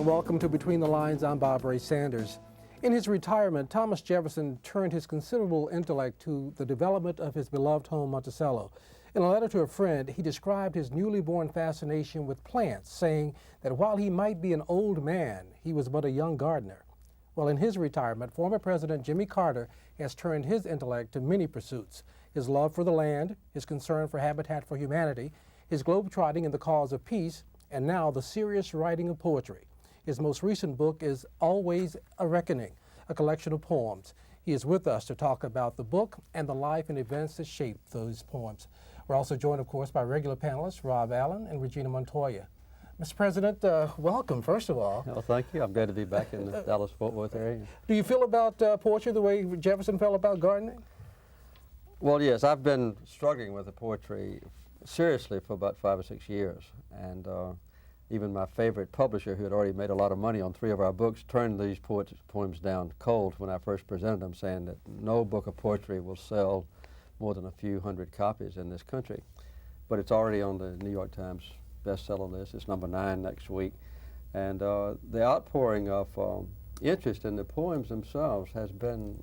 welcome to Between the Lines. I'm Bob Ray Sanders. In his retirement, Thomas Jefferson turned his considerable intellect to the development of his beloved home, Monticello. In a letter to a friend, he described his newly born fascination with plants, saying that while he might be an old man, he was but a young gardener. Well, in his retirement, former President Jimmy Carter has turned his intellect to many pursuits: his love for the land, his concern for Habitat for Humanity, his globetrotting in the cause of peace, and now the serious writing of poetry. His most recent book is Always a Reckoning, a collection of poems. He is with us to talk about the book and the life and events that shaped those poems. We're also joined, of course, by regular panelists Rob Allen and Regina Montoya. Mr. President, welcome, first of all. Well, thank you. I'm glad to be back in the Dallas-Fort Worth area. Do you feel about poetry the way Jefferson felt about gardening? Well, yes, I've been struggling with the poetry seriously for about 5 or 6 years. And even my favorite publisher, who had already made a lot of money on 3 of our books, turned these poems down cold when I first presented them, saying that no book of poetry will sell more than a few hundred copies in this country. But it's already on the New York Times bestseller list. It's number 9 next week. And the outpouring of interest in the poems themselves has been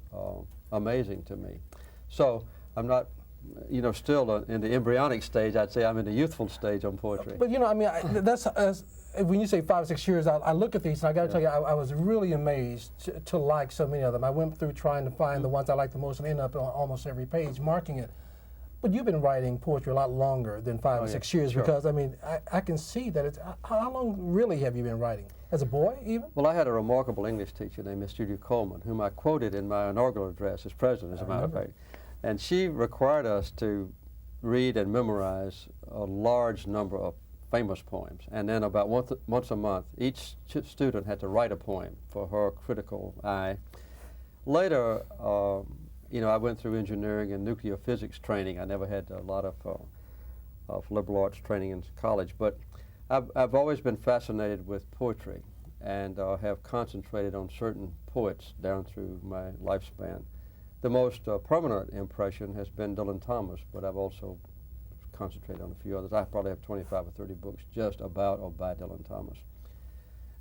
amazing to me. So I'm not, still in the embryonic stage. I'd say I'm in the youthful stage on poetry. But that's when you say 5 or 6 years, I look at these and I got to tell you, I was really amazed to like so many of them. I went through trying to find the ones I liked the most and ended up on almost every page marking it. But you've been writing poetry a lot longer than 5 or 6 years, sure. Because I can see that it's. How long really have you been writing? As a boy, even? Well, I had a remarkable English teacher named Miss Judy Coleman, whom I quoted in my inaugural address as president, as a matter of fact. And she required us to read and memorize a large number of famous poems. And then about once a month, each student had to write a poem for her critical eye. Later, I went through engineering and nuclear physics training. I never had a lot of liberal arts training in college, but I've always been fascinated with poetry and have concentrated on certain poets down through my lifespan. The most permanent impression has been Dylan Thomas, but I've also concentrated on a few others. I probably have 25 or 30 books just about or by Dylan Thomas.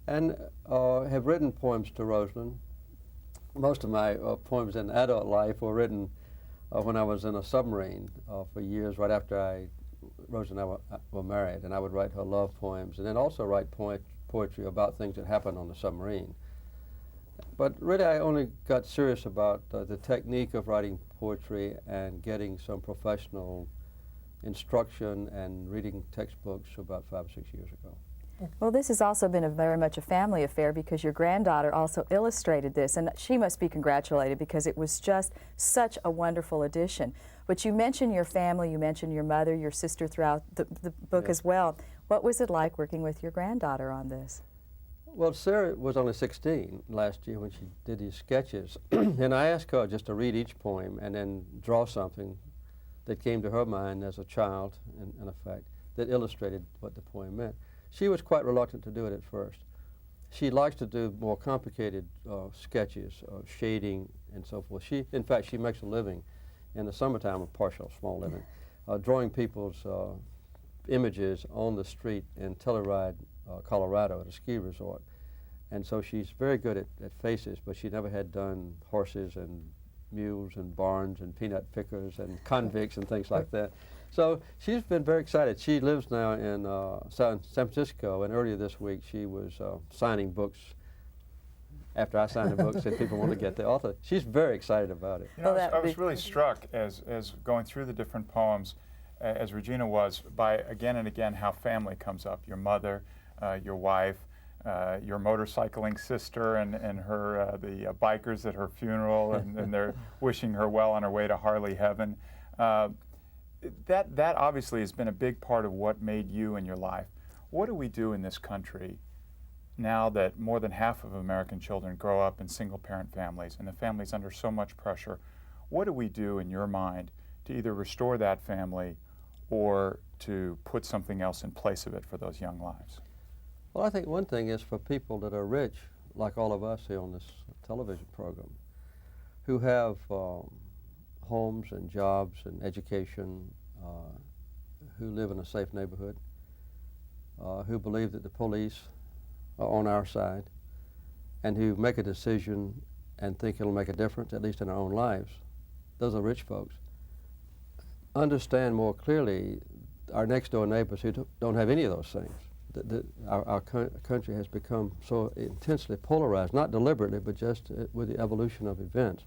And have written poems to Rosalind. Most of my poems in adult life were written when I was in a submarine for years, right after Rosalind and I were married, and I would write her love poems and then also write poetry about things that happened on the submarine. But really, I only got serious about the technique of writing poetry and getting some professional instruction and reading textbooks about 5 or 6 years ago. Well, this has also been very much a family affair because your granddaughter also illustrated this, and she must be congratulated because it was just such a wonderful addition. But you mentioned your family, you mentioned your mother, your sister throughout the book as well. What was it like working with your granddaughter on this? Well, Sarah was only 16 last year when she did these sketches, and I asked her just to read each poem and then draw something that came to her mind as a child, in effect, that illustrated what the poem meant. She was quite reluctant to do it at first. She likes to do more complicated sketches, shading and so forth. In fact, she makes a living in the summertime, a partial small living, drawing people's images on the street in Telluride, Colorado, at a ski resort. And so she's very good at faces, but she never had done horses and mules and barns and peanut pickers and convicts and things like that. So she's been very excited. She lives now in San Francisco, and earlier this week she was signing books after I signed the books and people want to get the author. She's very excited about it. I was really struck as going through the different poems, as Regina was, by again and again how family comes up. Your mother, your wife, your motorcycling sister and her the bikers at her funeral, and they're wishing her well on her way to Harley Heaven. That obviously has been a big part of what made you in your life. What do we do in this country now that more than half of American children grow up in single-parent families and the family's under so much pressure? What do we do in your mind to either restore that family or to put something else in place of it for those young lives? Well, I think one thing is for people that are rich, like all of us here on this television program, who have homes and jobs and education, who live in a safe neighborhood, who believe that the police are on our side and who make a decision and think it'll make a difference, at least in our own lives, those are rich folks, understand more clearly our next door neighbors who don't have any of those things. Our country has become so intensely polarized, not deliberately, but just with the evolution of events,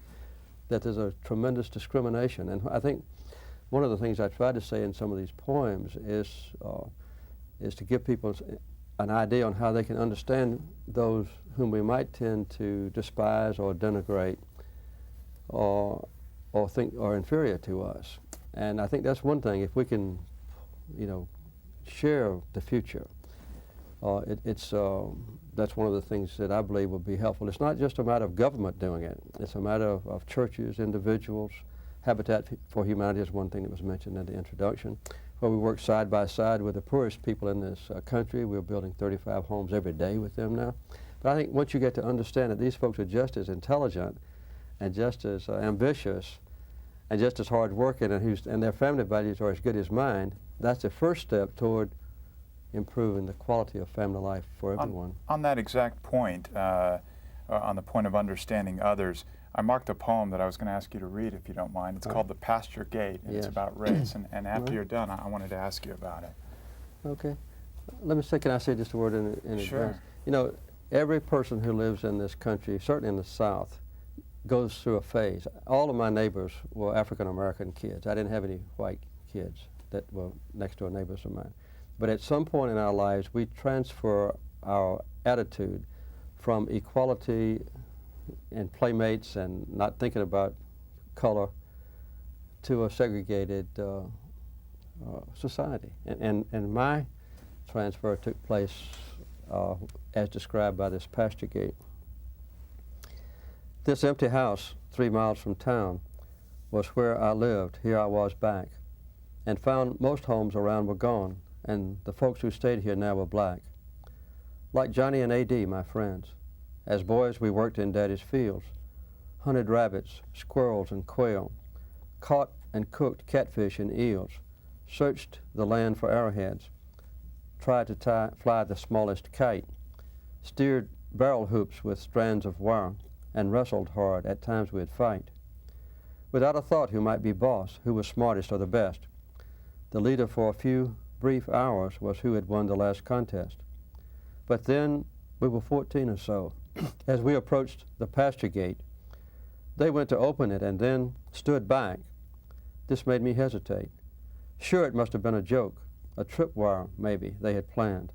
that there's a tremendous discrimination. And I think one of the things I try to say in some of these poems is to give people an idea on how they can understand those whom we might tend to despise or denigrate or think are inferior to us. And I think that's one thing. If we can, share the future, that's one of the things that I believe will be helpful. It's not just a matter of government doing it. It's a matter of churches, individuals. Habitat for Humanity is one thing that was mentioned in the introduction, where we work side by side with the poorest people in this country. We're building 35 homes every day with them now. But I think once you get to understand that these folks are just as intelligent and just as ambitious and just as hard-working and their family values are as good as mine, that's the first step toward improving the quality of family life for everyone. On that exact point, on the point of understanding others, I marked a poem that I was going to ask you to read, if you don't mind. It's called The Pasture Gate, and it's about race. And after you're done, I wanted to ask you about it. Okay. Let me say, can I say just a word in Sure. advance? Every person who lives in this country, certainly in the South, goes through a phase. All of my neighbors were African-American kids. I didn't have any white kids that were next door neighbors of mine. But at some point in our lives, we transfer our attitude from equality and playmates and not thinking about color to a segregated society. And my transfer took place as described by this pasture gate. This empty house 3 miles from town was where I lived. Here I was back, and found most homes around were gone, and the folks who stayed here now were black. Like Johnny and A.D., my friends. As boys, we worked in Daddy's fields, hunted rabbits, squirrels, and quail, caught and cooked catfish and eels, searched the land for arrowheads, tried to fly the smallest kite, steered barrel hoops with strands of wire, and wrestled hard. At times we'd fight. Without a thought who might be boss, who was smartest or the best. The leader for a few brief hours was who had won the last contest. But then we were 14 or so. As we approached the pasture gate, they went to open it and then stood back. This made me hesitate. Sure, it must have been a joke, a tripwire maybe they had planned.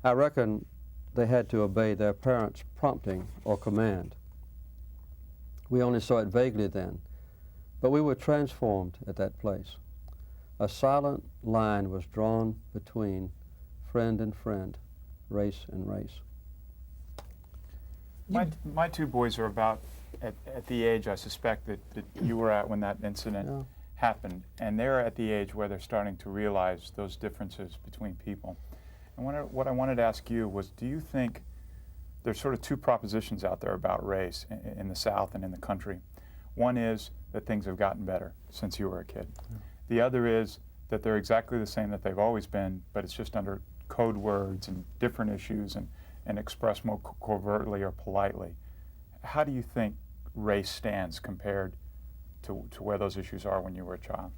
I reckon they had to obey their parents' prompting or command. We only saw it vaguely then, but we were transformed at that place. A silent line was drawn between friend and friend, race and race. My two boys are about at the age I suspect that you were at when that incident happened, and they're at the age where they're starting to realize those differences between people. And what I wanted to ask you was, do you think there's sort of two propositions out there about race in the South and in the country? One is that things have gotten better since you were a kid. The other is that they're exactly the same that they've always been, but it's just under code words and different issues and expressed more covertly or politely. How do you think race stands compared to where those issues are when you were a child?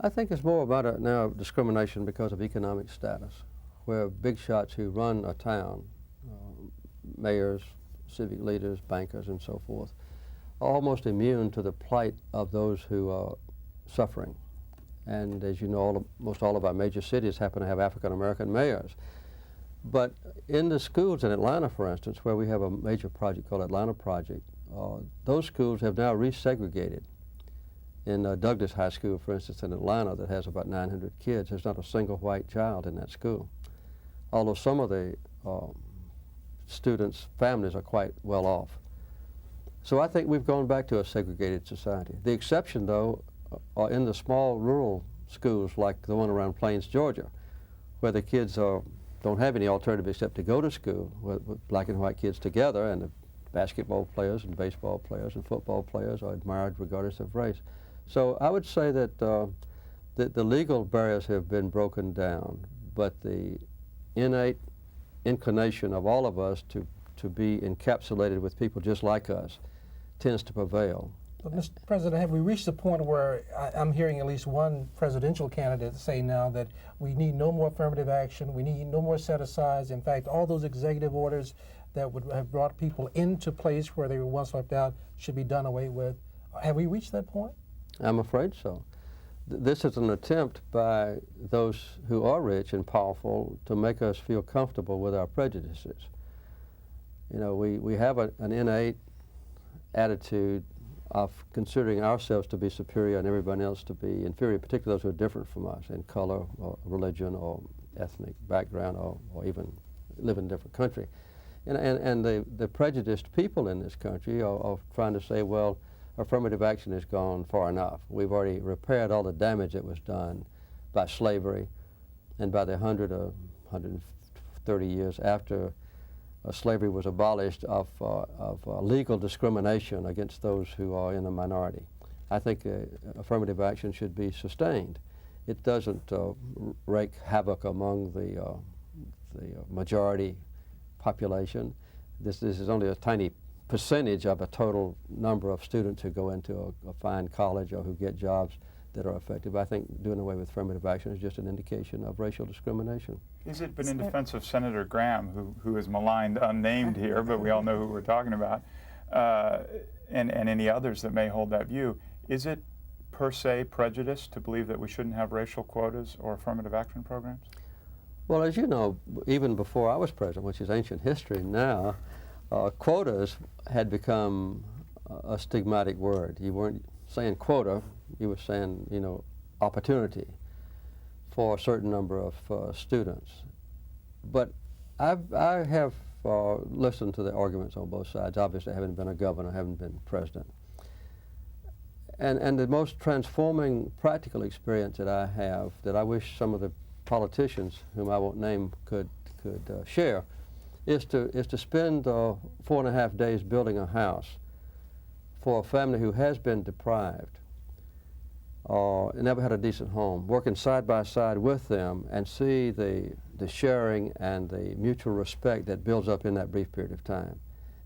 I think it's more about now discrimination because of economic status, where big shots who run a town, mayors, civic leaders, bankers, and so forth, are almost immune to the plight of those who are suffering. And as you know, most all of our major cities happen to have African-American mayors. But in the schools in Atlanta, for instance, where we have a major project called Atlanta Project, those schools have now resegregated. In Douglas High School, for instance, in Atlanta, that has about 900 kids, there's not a single white child in that school. Although some of the students' families are quite well off. So I think we've gone back to a segregated society. The exception, though, are in the small rural schools like the one around Plains, Georgia, where the kids don't have any alternative except to go to school with black and white kids together, and the basketball players and baseball players and football players are admired regardless of race. So I would say that the legal barriers have been broken down, but the innate inclination of all of us to be encapsulated with people just like us tends to prevail. But Mr. President, have we reached the point where I'm hearing at least one presidential candidate say now that we need no more affirmative action, we need no more set-asides. In fact, all those executive orders that would have brought people into place where they were once left out should be done away with. Have we reached that point? I'm afraid so. This is an attempt by those who are rich and powerful to make us feel comfortable with our prejudices. You know, we have an innate attitude of considering ourselves to be superior and everyone else to be inferior, particularly those who are different from us in color or religion or ethnic background or even live in a different country. And the prejudiced people in this country are trying to say, well, affirmative action has gone far enough. We've already repaired all the damage that was done by slavery and by the 100 or 130 years after slavery was abolished of legal discrimination against those who are in a minority. I think affirmative action should be sustained. It doesn't wreak havoc among the majority population. This is only a tiny percentage of a total number of students who go into a fine college or who get jobs that are effective. I think doing away with affirmative action is just an indication of racial discrimination. Is it, but in defense of Senator Graham, who is maligned, unnamed here, but we all know who we're talking about, and any others that may hold that view, is it per se prejudice to believe that we shouldn't have racial quotas or affirmative action programs? Well, as you know, even before I was president, which is ancient history now, quotas had become a stigmatic word. You weren't saying quota, you were saying, you know, opportunity for a certain number of students. But I have listened to the arguments on both sides. Obviously, I haven't been a governor, I haven't been president. And the most transforming practical experience that I have, that I wish some of the politicians, whom I won't name, could share, is to spend 4.5 days building a house for a family who has been deprived or never had a decent home, working side by side with them and see the sharing and the mutual respect that builds up in that brief period of time.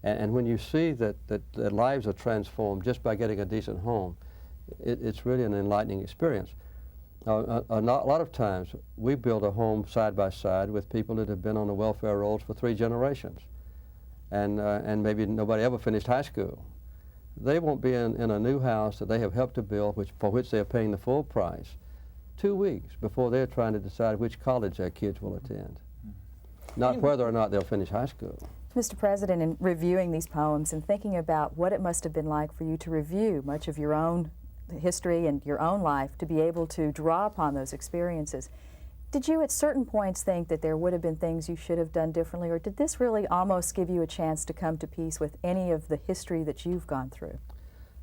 And when you see that lives are transformed just by getting a decent home, it's really an enlightening experience. A lot of times we build a home side by side with people that have been on the welfare rolls for 3 generations, and maybe nobody ever finished high school. They won't be in a new house that they have helped to build, for which they are paying the full price, 2 weeks before they're trying to decide which college their kids will attend, not whether or not they'll finish high school. Mr. President, in reviewing these poems and thinking about what it must have been like for you to review much of your own history and your own life, to be able to draw upon those experiences, did you at certain points think that there would have been things you should have done differently, or did this really almost give you a chance to come to peace with any of the history that you've gone through?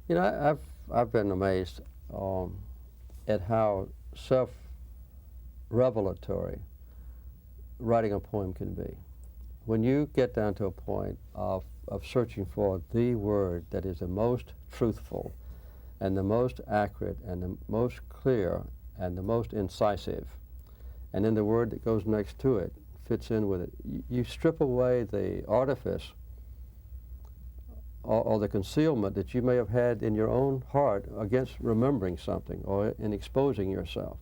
You know, I've been amazed at how self-revelatory writing a poem can be. When you get down to a point of searching for the word that is the most truthful and the most accurate and the most clear and the most incisive, and then the word that goes next to it fits in with it, you strip away the artifice or the concealment that you may have had in your own heart against remembering something or in exposing yourself.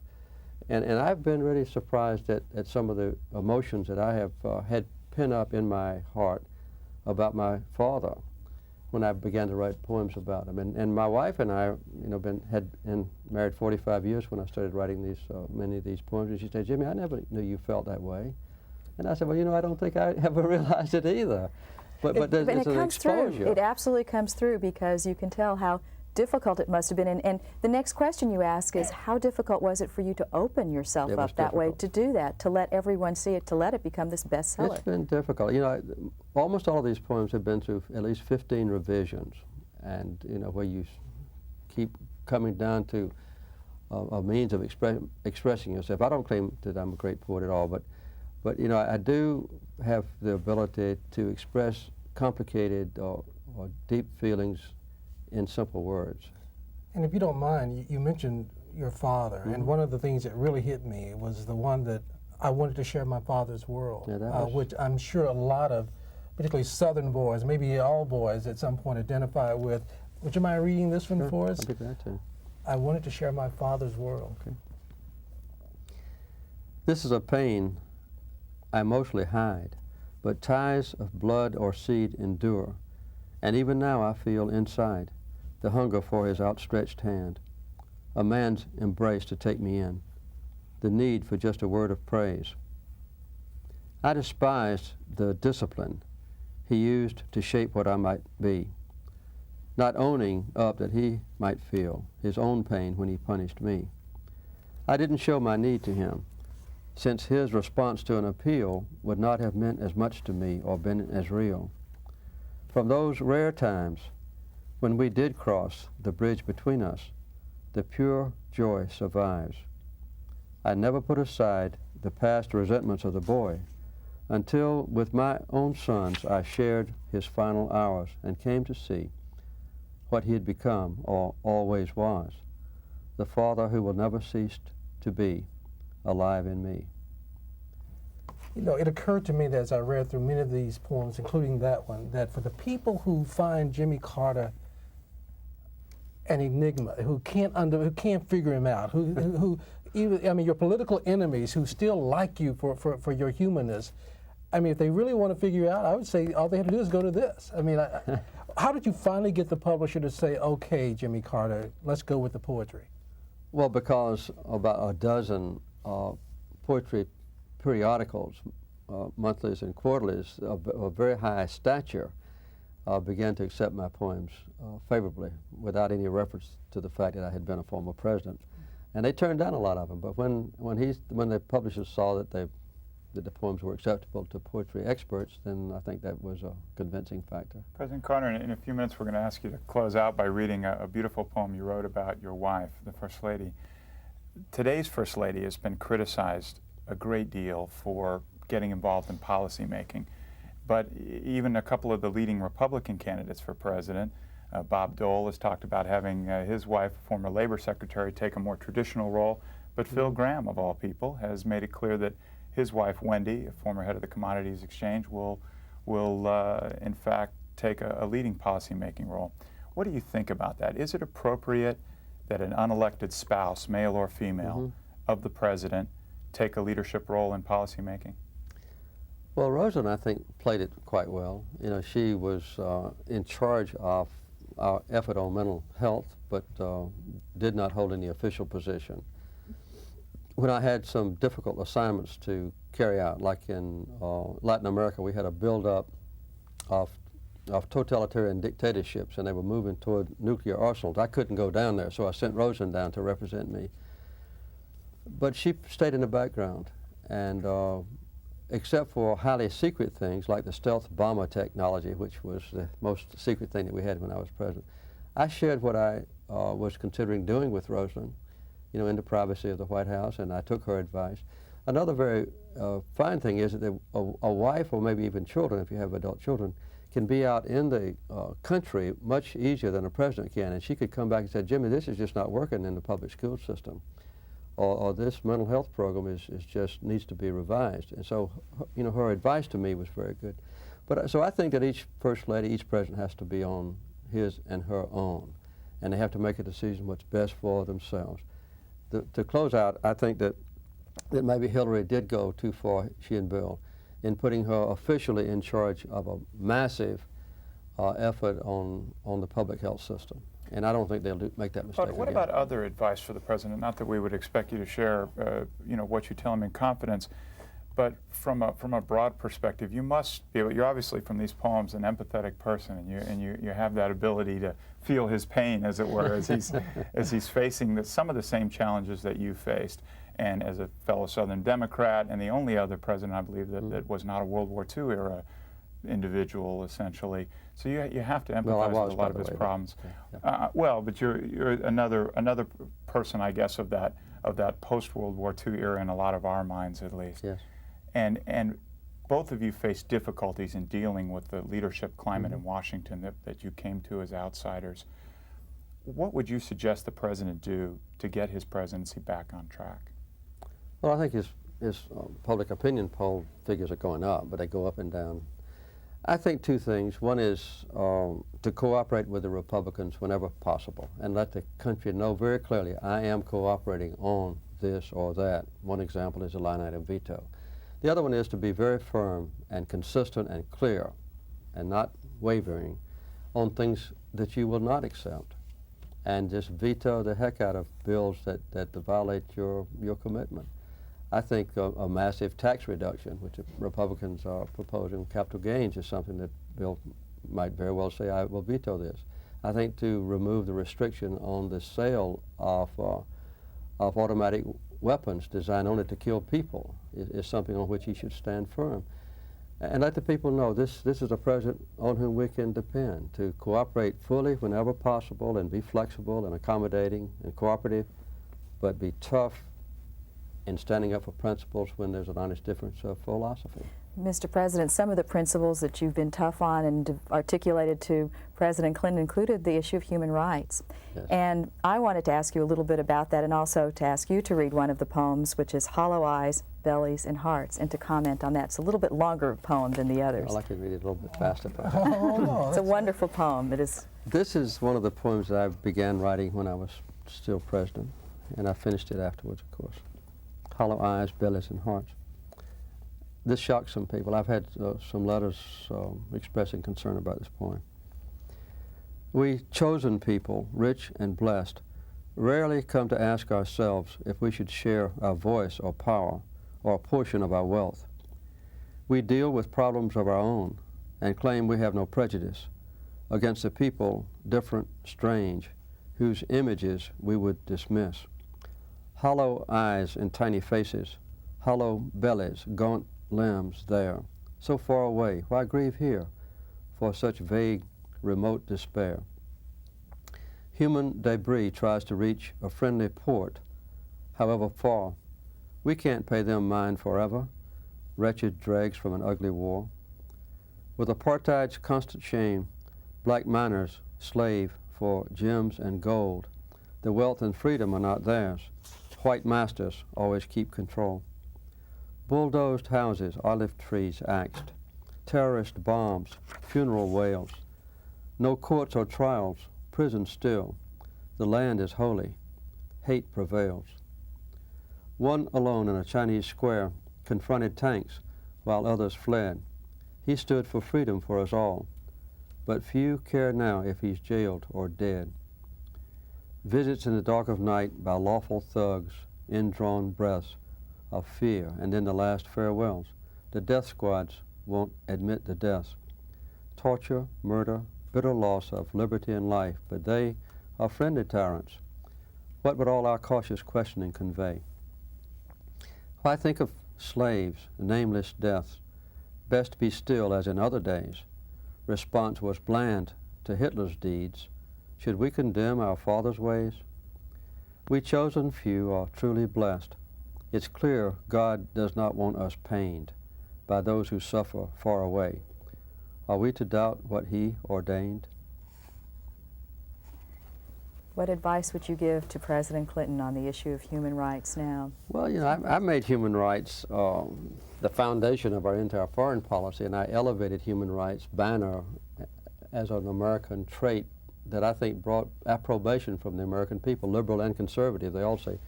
And I've been really surprised at some of the emotions that I have had pin up in my heart about my father when I began to write poems about him. And my wife and I, you know, had been married 45 years when I started writing these many of these poems. And she said, "Jimmy, I never knew you felt that way." And I said, "Well, you know, I don't think I ever realized it either." But it's an exposure. It absolutely comes through, because you can tell how difficult it must have been. And the next question you ask is, how difficult was it for you to open yourself up that way, to do that, to let everyone see it, to let it become this bestseller? It's been difficult. You know, almost all of these poems have been through at least 15 revisions, and, you know, where you keep coming down to a means of expressing yourself. I don't claim that I'm a great poet at all, but you know, I do have the ability to express complicated or deep feelings in simple words. And if you don't mind, you mentioned your father, and one of the things that really hit me was the one that I wanted to share my father's world, Yeah, that was- which I'm sure a lot of, particularly Southern boys, maybe all boys at some point identify with. Would you mind reading this one Sure, for us? I'll be glad to. I wanted to share my father's world. Okay. This is a pain I mostly hide, but ties of blood or seed endure, and even now I feel inside the hunger for his outstretched hand, a man's embrace to take me in, the need for just a word of praise. I despised the discipline he used to shape what I might be, not owning up that he might feel his own pain when he punished me. I didn't show my need to him, since his response to an appeal would not have meant as much to me or been as real. From those rare times when we did cross the bridge between us, the pure joy survives. I never put aside the past resentments of the boy until with my own sons I shared his final hours and came to see what he had become or always was, the father who will never cease to be alive in me. You know, it occurred to me that as I read through many of these poems, including that one, that for the people who find Jimmy Carter an enigma, who can't figure him out, who even, I mean, your political enemies who still like you for your humanness, I mean, if they really want to figure you out, I would say all they have to do is go to this. I mean, how did you finally get the publisher to say, okay, Jimmy Carter, let's go with the poetry? Well, because about a dozen poetry periodicals, monthlies and quarterlies of very high stature began to accept my poems favorably without any reference to the fact that I had been a former president. And they turned down a lot of them, but when the publishers saw that the poems were acceptable to poetry experts, then I think that was a convincing factor. President Carter, in a few minutes we're going to ask you to close out by reading a beautiful poem you wrote about your wife, the First Lady. Today's First Lady has been criticized a great deal for getting involved in policy making, but even a couple of the leading Republican candidates for president, Bob Dole has talked about having his wife, former Labor Secretary, take a more traditional role, but Phil Gramm, of all people, has made it clear that his wife, Wendy, a former head of the Commodities Exchange, will in fact take a leading policy-making role. What do you think about that? Is it appropriate that an unelected spouse, male or female, of the president take a leadership role in policy-making? Well, Rosalind, I think, played it quite well. You know, she was in charge of our effort on mental health, but did not hold any official position. When I had some difficult assignments to carry out, like in Latin America, we had a buildup of totalitarian dictatorships, and they were moving toward nuclear arsenals. I couldn't go down there, so I sent Rosalind down to represent me. But she stayed in the background, and except for highly secret things like the stealth bomber technology, which was the most secret thing that we had when I was president, I shared what I was considering doing with Rosalind, you know, in the privacy of the White House, and I took her advice. Another very fine thing is that a wife, or maybe even children, if you have adult children, can be out in the country much easier than a president can. And she could come back and say, Jimmy, this is just not working in the public school system. Or this mental health program is just needs to be revised. And so, you know, her advice to me was very good. But so I think that each First Lady, each president has to be on his and her own. And they have to make a decision what's best for themselves. To close out, I think that maybe Hillary did go too far, she and Bill, in putting her officially in charge of a massive effort on the public health system. And I don't think they'll make that mistake But what again. about other advice for the president? Not that we would expect you to share, you know, what you tell him in confidence, but from a broad perspective, you must be able. You're obviously, from these poems, an empathetic person, and you have that ability to feel his pain, as it were, as he's facing some of the same challenges that you faced. And as a fellow Southern Democrat, and the only other president, I believe, that was not a World War II era individual, essentially. So you have to empathize with a lot of his problems. Yeah. Well, but you're another person, I guess, of that post World War II era in a lot of our minds, at least. Yes. And both of you faced difficulties in dealing with the leadership climate in Washington that you came to as outsiders. What would you suggest the president do to get his presidency back on track? Well, I think his his public opinion poll figures are going up, but they go up and down. I think two things. One is to cooperate with the Republicans whenever possible and let the country know very clearly, I am cooperating on this or that. One example is a line item veto. The other one is to be very firm and consistent and clear and not wavering on things that you will not accept, and just veto the heck out of bills that violate your commitment. I think a massive tax reduction, which the Republicans are proposing, capital gains, is something that Bill might very well say, I will veto this. I think to remove the restriction on the sale of automatic weapons designed only to kill people is something on which he should stand firm. And let the people know this is a president on whom we can depend to cooperate fully whenever possible and be flexible and accommodating and cooperative, but be tough in standing up for principles when there's an honest difference of philosophy. Mr. President, some of the principles that you've been tough on and articulated to President Clinton included the issue of human rights. Yes. And I wanted to ask you a little bit about that and also to ask you to read one of the poems, which is Hollow Eyes, Bellies, and Hearts, and to comment on that. It's a little bit longer poem than the others. I'd like to read it a little bit faster. It's a wonderful poem. It is. This is one of the poems that I began writing when I was still president, and I finished it afterwards, of course. Hollow Eyes, Bellies, and Hearts. This shocked some people. I've had some letters expressing concern about this poem. We chosen people, rich and blessed, rarely come to ask ourselves if we should share our voice or power or a portion of our wealth. We deal with problems of our own and claim we have no prejudice against the people different, strange, whose images we would dismiss. Hollow eyes and tiny faces, hollow bellies, gaunt limbs there, so far away, why grieve here for such vague, remote despair? Human debris tries to reach a friendly port, however far. We can't pay them mind forever, wretched dregs from an ugly war. With apartheid's constant shame, black miners slave for gems and gold. The wealth and freedom are not theirs. White masters always keep control. Bulldozed houses, olive trees axed, terrorist bombs, funeral wails. No courts or trials, prison still. The land is holy, hate prevails. One alone in a Chinese square confronted tanks while others fled. He stood for freedom for us all, but few care now if he's jailed or dead. Visits in the dark of night by lawful thugs, indrawn breaths of fear, and then the last farewells. The death squads won't admit the deaths. Torture, murder, bitter loss of liberty and life, but they are friendly tyrants. What would all our cautious questioning convey? Why think of slaves, nameless deaths? Best be still as in other days. Response was bland to Hitler's deeds. Should we condemn our father's ways? We chosen few are truly blessed. It's clear God does not want us pained by those who suffer far away. Are we to doubt what He ordained? What advice would you give to President Clinton on the issue of human rights now? Well, you know, I made human rights the foundation of our entire foreign policy, and I elevated human rights banner as an American trait that I think brought approbation from the American people, liberal and conservative. They all say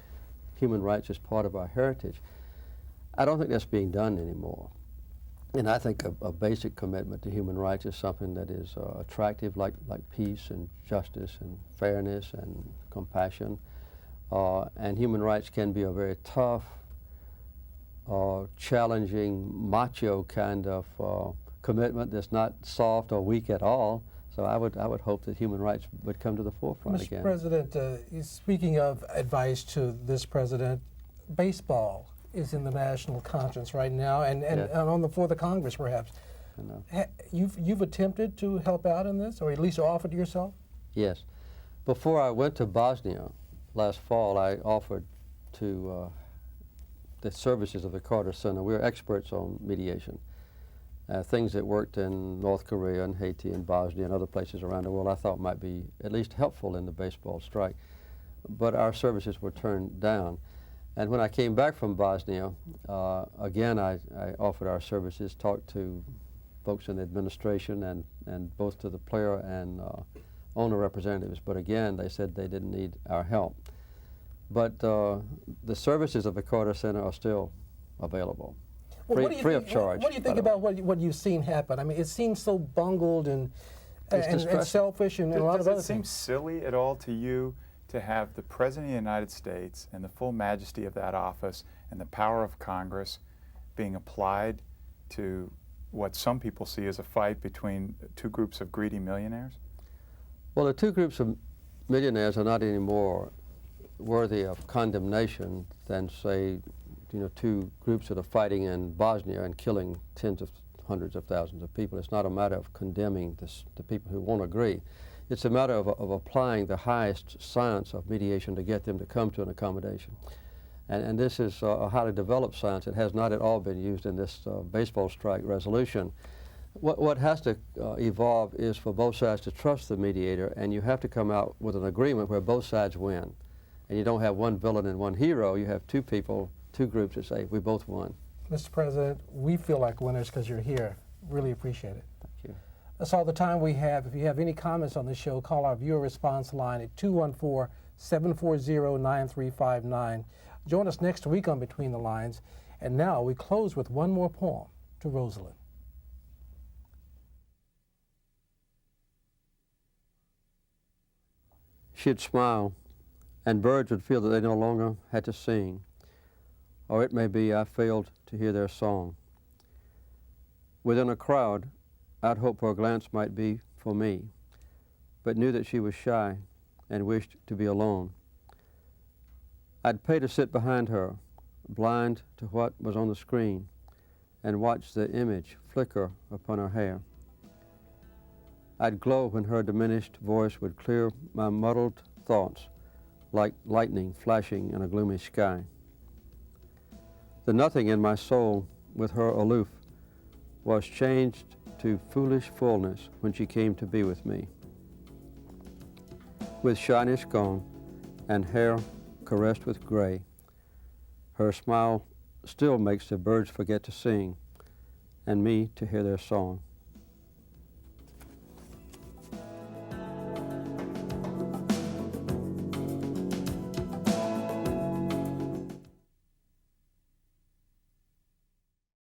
human rights is part of our heritage. I don't think that's being done anymore. And I think a basic commitment to human rights is something that is attractive, like peace and justice and fairness and compassion. And human rights can be a very tough, challenging, macho kind of commitment that's not soft or weak at all. So I would hope that human rights would come to the forefront again. Mr. President, speaking of advice to this president, baseball is in the national conscience right now, and for the Congress perhaps. You've attempted to help out in this, or at least offered yourself? Yes. Before I went to Bosnia last fall, I offered to the services of the Carter Center. We're experts on mediation. Things that worked in North Korea and Haiti and Bosnia and other places around the world I thought might be at least helpful in the baseball strike. But our services were turned down. And when I came back from Bosnia, again, I offered our services, talked to folks in the administration and both to the player and owner representatives. But again, they said they didn't need our help. But the services of the Carter Center are still available, Well, free of charge. What do you think about what you've seen happen? I mean, it seems so bungled and selfish and a lot of other Does it seem things. silly at all to you to have the President of the United States and the full majesty of that office and the power of Congress being applied to what some people see as a fight between two groups of greedy millionaires? Well, the two groups of millionaires are not any more worthy of condemnation than, say, two groups that are fighting in Bosnia and killing tens of hundreds of thousands of people. It's not a matter of condemning the people who won't agree. It's a matter of applying the highest science of mediation to get them to come to an accommodation. And this is a highly developed science. It has not at all been used in this baseball strike resolution. What has to evolve is for both sides to trust the mediator, and you have to come out with an agreement where both sides win. And you don't have one villain and one hero. You have two people, two groups that say, we both won. Mr. President, we feel like winners because you're here. Really appreciate it. Thank you. That's all the time we have. If you have any comments on the show, call our viewer response line at 214-740-9359. Join us next week on Between the Lines. And now we close with one more poem to Rosalind. She'd smile, and birds would feel that they no longer had to sing. Or it may be I failed to hear their song. Within a crowd, I'd hope her glance might be for me, but knew that she was shy and wished to be alone. I'd pay to sit behind her, blind to what was on the screen, and watch the image flicker upon her hair. I'd glow when her diminished voice would clear my muddled thoughts like lightning flashing in a gloomy sky. The nothing in my soul, with her aloof, was changed to foolish fullness when she came to be with me. With shyness gone and hair caressed with gray, her smile still makes the birds forget to sing and me to hear their song.